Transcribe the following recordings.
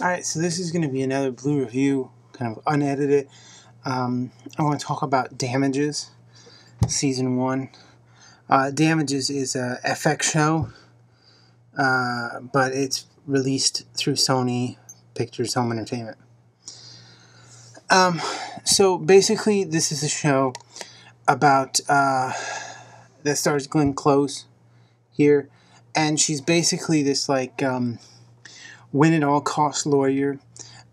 Alright, so this is going to be another Blue Review, kind of unedited. I want to talk about Damages, Season 1. Damages is a FX show, but it's released through Sony Pictures Home Entertainment. So basically, this is a show about, that stars Glenn Close here, and she's basically this, like, win-at-all-cost lawyer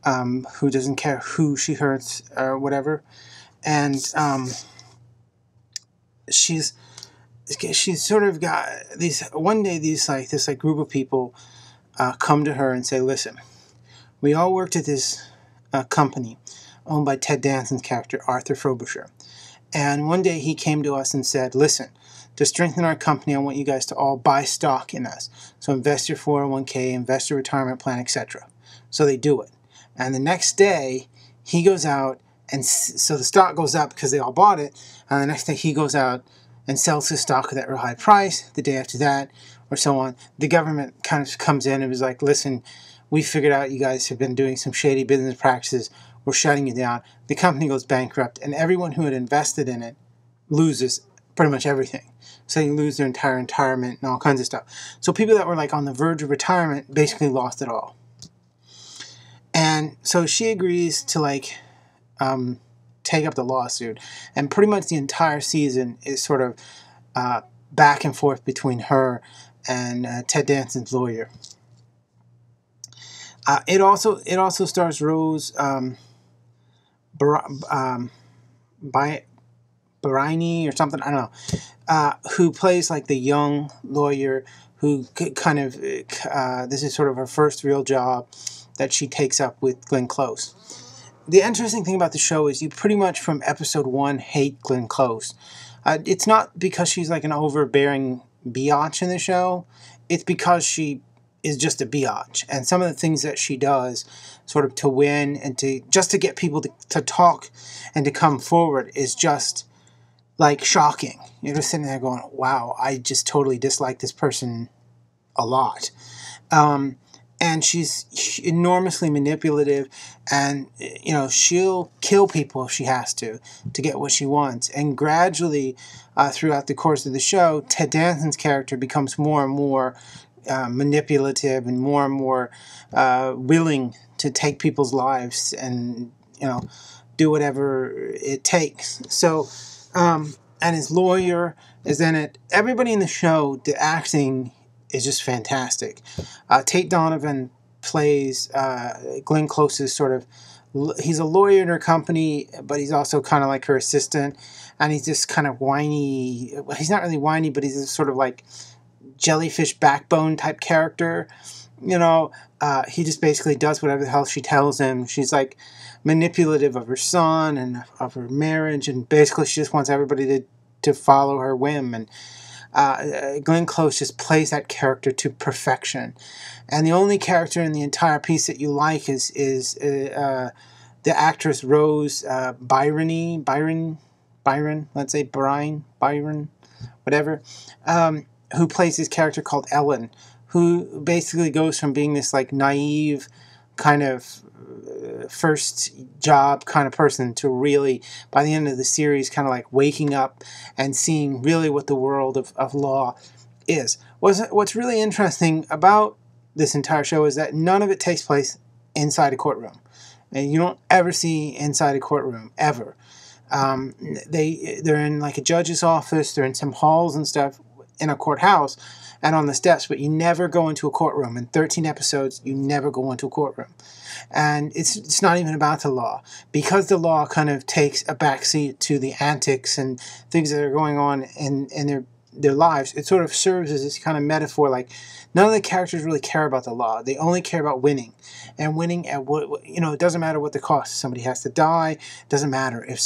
who doesn't care who she hurts or whatever, and she's sort of got these. One day, this group of people come to her and say, "Listen, we all worked at this company owned by Ted Danson's character Arthur Frobisher, and one day he came to us and said, 'Listen, to strengthen our company, I want you guys to all buy stock in us. So invest your 401k, invest your retirement plan, etc.' So they do it. And the next day, he goes out, and so the stock goes up because they all bought it. And the next day, he goes out and sells his stock at that real high price. The day after that, or so on. The government kind of comes in and was like, 'Listen, we figured out you guys have been doing some shady business practices. We're shutting you down.' The company goes bankrupt, and everyone who had invested in it loses pretty much everything. So they lose their entire retirement and all kinds of stuff. So people that were like on the verge of retirement basically lost it all. And so she agrees to take up the lawsuit. And pretty much the entire season is sort of back and forth between her and Ted Danson's lawyer. It also stars Rose Barini or something, I don't know, who plays like the young lawyer who kind of, this is sort of her first real job that she takes up with Glenn Close. The interesting thing about the show is you pretty much from episode 1 hate Glenn Close. It's not because she's like an overbearing biatch in the show, it's because she is just a biatch. And some of the things that she does sort of to win and to get people to talk and to come forward is just like shocking. You're just sitting there going, wow, I just totally dislike this person a lot. And she's enormously manipulative, and she'll kill people if she has to get what she wants. And gradually, throughout the course of the show, Ted Danson's character becomes more and more manipulative and more willing to take people's lives and do whatever it takes. So. And his lawyer is in it. Everybody in the show, the acting is just fantastic. Tate Donovan plays Glenn Close's sort of, he's a lawyer in her company, but he's also kind of like her assistant. And he's just kind of whiny. He's not really whiny, but he's this sort of like jellyfish backbone type character. He just basically does whatever the hell she tells him. She's like manipulative of her son and of her marriage, and basically she just wants everybody to follow her whim. And Glenn Close just plays that character to perfection. And the only character in the entire piece that you like is the actress Rose Byron, let's say Byron, whatever, who plays this character called Ellen, who basically goes from being this like naive kind of first job kind of person to really, by the end of the series, kind of like waking up and seeing really what the world of law is. What's really interesting about this entire show is that none of it takes place inside a courtroom. And you don't ever see inside a courtroom, ever. They're in like a judge's office, they're in some halls and stuff in a courthouse and on the steps, but you never go into a courtroom. In 13 episodes, you never go into a courtroom. And it's not even about the law. Because the law kind of takes a backseat to the antics and things that are going on in their lives, it sort of serves as this kind of metaphor, like none of the characters really care about the law. They only care about winning. And winning at it doesn't matter what the cost. Somebody has to die. It doesn't matter if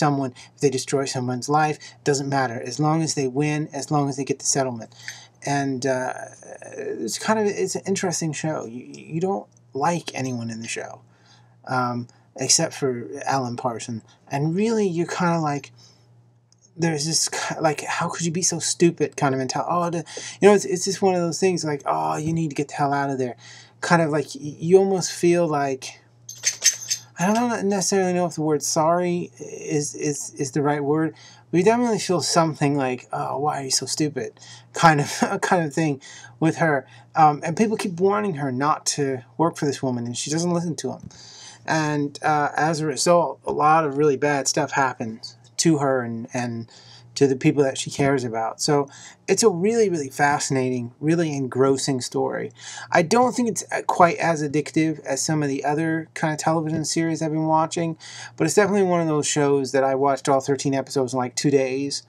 they destroy someone's life. It doesn't matter. As long as they win, as long as they get the settlement. And it's an interesting show. You don't like anyone in the show, except for Alan Parsons. And really, you're kind of like, there's this, like, how could you be so stupid kind of mentality. It's just one of those things like, oh, you need to get the hell out of there kind of like you almost feel like, I don't necessarily know if the word sorry is the right word, but you definitely feel something like, oh, why are you so stupid, kind of thing with her. And people keep warning her not to work for this woman, and she doesn't listen to them. And as a result, a lot of really bad stuff happens to her and to the people that she cares about. So it's a really, really fascinating, really engrossing story. I don't think it's quite as addictive as some of the other kind of television series I've been watching, but it's definitely one of those shows that I watched all 13 episodes in like 2 days.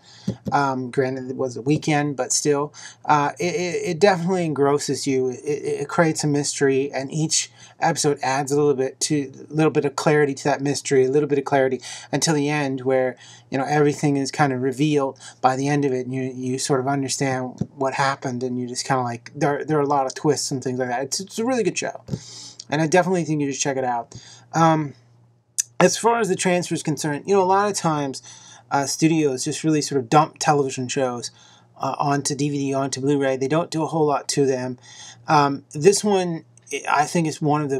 Granted, it was a weekend, but still, it definitely engrosses you. It creates a mystery, and each episode adds a little bit of clarity to that mystery, a little bit of clarity until the end, where everything is kind of revealed by the end of it, and you sort of understand what happened, and you just kind of like there are a lot of twists and things like that. It's a really good show, and I definitely think you should check it out. As far as the transfer is concerned, a lot of times studios just really sort of dump television shows onto DVD, onto Blu-ray. They don't do a whole lot to them. This one, I think, is one of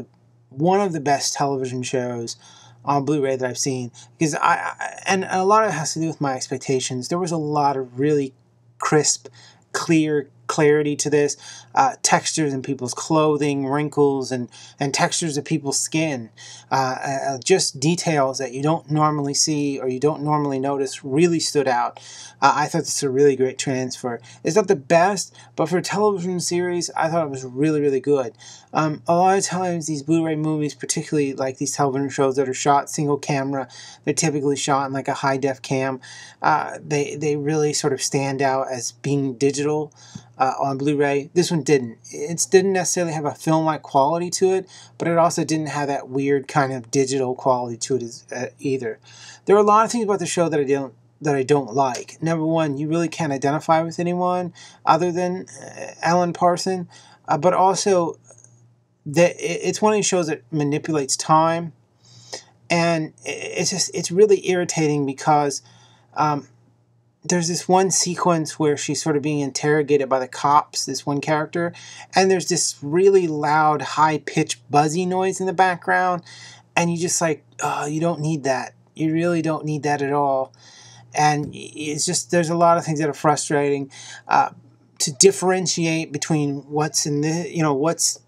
the best television shows on Blu-ray that I've seen, because and a lot of it has to do with my expectations. There was a lot of really crisp, clear clarity to this, textures in people's clothing, wrinkles, and textures of people's skin, just details that you don't normally see or you don't normally notice really stood out. I thought this was a really great transfer. It's not the best, but for a television series, I thought it was really, really good. A lot of times these Blu-ray movies, particularly like these television shows that are shot single camera, they're typically shot in like a high-def cam. They really sort of stand out as being digital on Blu-ray. This one didn't. It didn't necessarily have a film-like quality to it, but it also didn't have that weird kind of digital quality to it either. There are a lot of things about the show that I don't like. Number one, you really can't identify with anyone other than Ellen Parson, but also it's one of these shows that manipulates time, and it's really irritating because there's this one sequence where she's sort of being interrogated by the cops, this one character, and there's this really loud, high-pitched, buzzy noise in the background, and you just like, oh, you don't need that. You really don't need that at all. And it's just, there's a lot of things that are frustrating. To differentiate between what's in the,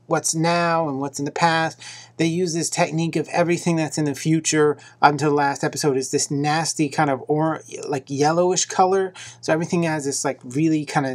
what's now and what's in the past, they use this technique of everything that's in the future up until the last episode is this nasty kind of like yellowish color. So everything has this like really kind of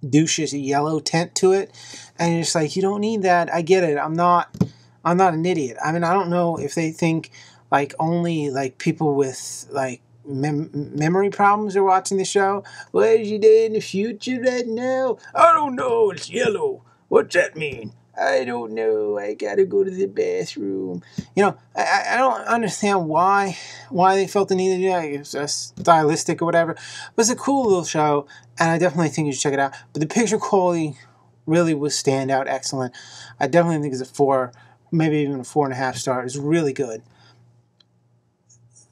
douchish yellow tint to it, and you're just like, you don't need that. I get it. I'm not an idiot. I mean, I don't know if they think like only like people with like memory problems are watching the show. What is your day in the future right now? I don't know. It's yellow. What's that mean? I don't know. I gotta go to the bathroom. I don't understand why they felt the need to do that. It's just stylistic or whatever. But it's a cool little show, and I definitely think you should check it out. But the picture quality really was standout excellent. I definitely think it's a 4, maybe even a 4.5 star. It's really good.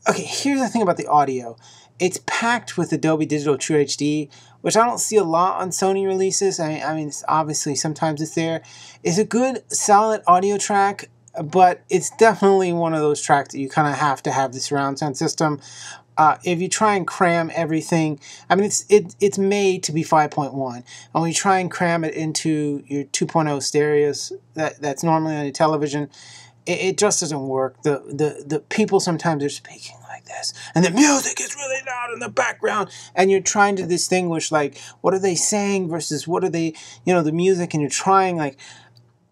Okay, here's the thing about the audio. It's packed with Adobe Digital True HD, which I don't see a lot on Sony releases. I mean, obviously, sometimes it's there. It's a good, solid audio track, but it's definitely one of those tracks that you kind of have to have the surround sound system. If you try and cram everything, I mean, it's made to be 5.1, and when you try and cram it into your 2.0 stereos that's normally on your television, it just doesn't work. The people sometimes are speaking like this, and the music is really loud in the background, and you're trying to distinguish like what are they saying versus what are they, the music, and you're trying like,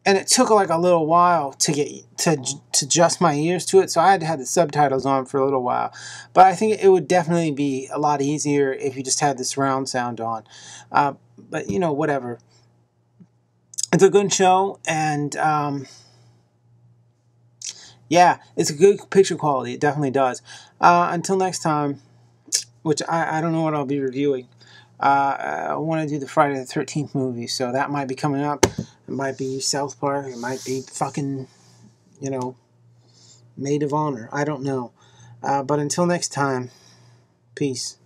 and it took like a little while to get to adjust my ears to it, so I had to have the subtitles on for a little while. But I think it would definitely be a lot easier if you just had the surround sound on. But whatever. It's a good show, and yeah, it's a good picture quality. It definitely does. Until next time, which I don't know what I'll be reviewing. I want to do the Friday the 13th movie, so that might be coming up. It might be South Park. It might be fucking, Maid of Honor. I don't know. But until next time, peace.